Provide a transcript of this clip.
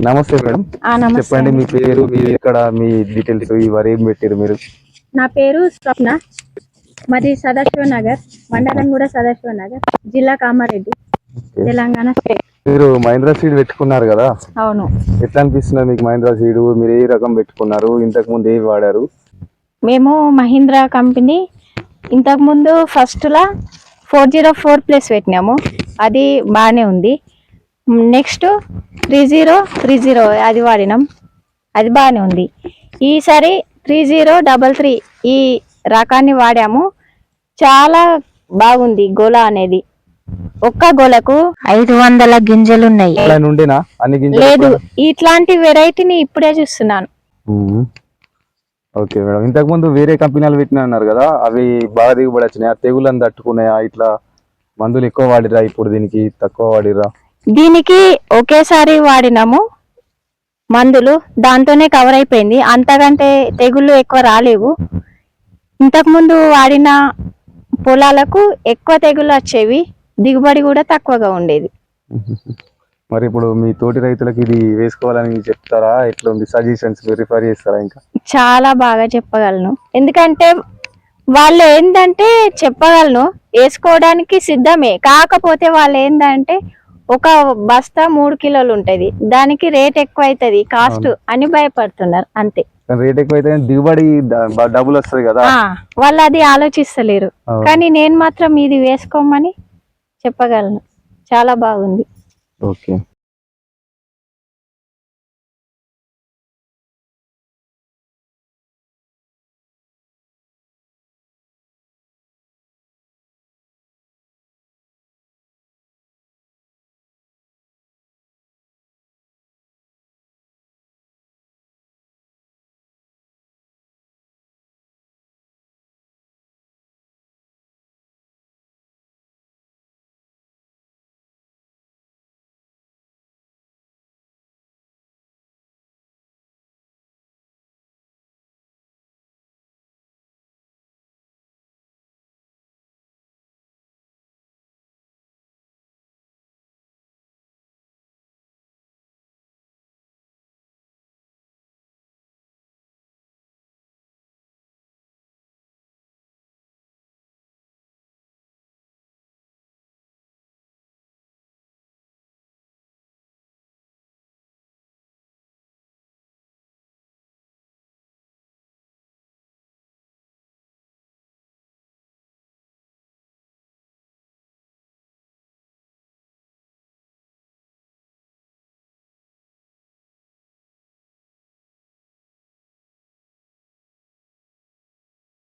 నమస్తే మేడం. చెప్పండి మీ పేరు, మీ ఎక్కడ, మీ డీటెయిల్స్, ఈ వరి ఏం పెట్టారు మీరు? నా పేరు స్వప్న, మాది సదాశివ నగర్, మండలం కూడా సదాశివ నగర్, జిల్లా కామారెడ్డి, తెలంగాణ స్టేట్. మీరు మహీంద్రా సీడ్ పెట్టుకున్నారు కదా? అవును. ఎట్లా అనిపిస్తుంది మీకు మహీంద్రా సీడ్? మీరు ఏ రకం పెట్టుకున్నారు? ఇంతకు ముందు ఏవి వాడారు? మేము మహీంద్రా కంపెనీ ఇంతకు ముందు ఫస్ట్ లా 404+ పెట్టినాము, అది బాగానే ఉంది. నెక్స్ట్ 3030 అది వాడినాం, అది బాగానే ఉంది. ఈసారి 3033 ఈ రకాన్ని వాడాము, చాలా బాగుంది. గోల అనేది ఒక్క గోలకు 500 గింజలున్నాయి. లేదు, ఇట్లాంటి వెరైటీని ఇప్పుడే చూస్తున్నాను. ఓకే మేడం, ఇంతకు ముందు వేరే కంపెనీలు పెట్టినా అన్నారు కదా, అవి బాగా దిగుబడి వచ్చినాయా? తెగుళ్ళని తట్టుకున్నాయా? ఇట్లా మందులు ఎక్కువ వాడిరా, ఇప్పుడు దీనికి తక్కువ వాడిరా? దీనికి ఒకేసారి వాడినాము మందులు, దాంతోనే కవర్ అయిపోయింది. అంతకంటే తెగుళ్ళు ఎక్కువ రాలేవు. ఇంతకు ముందు వాడిన పొలాలకు ఎక్కువ తెగుళ్ళు వచ్చేవి, దిగుబడి కూడా తక్కువగా ఉండేది. మరి ఇప్పుడు మీ తోటి రైతులకు ఇది వేసుకోవాలని చెప్తారా? ఎట్లా ఉంది సజెషన్స్ రిఫర్ చేస్తారా? ఇంకా చాలా బాగా చెప్పగలను, ఎందుకంటే వాళ్ళు ఏంటంటే చెప్పగలను, వేసుకోవడానికి సిద్ధమే. కాకపోతే వాళ్ళు ఏంటంటే ఒక బస్తా 3 కిలోలు ఉంటది, దానికి రేట్ ఎక్కువ అవుతుంది కాస్ట్ అని భయపడుతున్నారు అంతే. రేట్ ఎక్కువ అయితే దిగుబడి డబుల్ వస్తుంది కదా, వాళ్ళు అది ఆలోచిస్తలేరు. కానీ నేను మాత్రం ఇది వేసుకోమని చెప్పగలను, చాలా బాగుంది. ఓకే.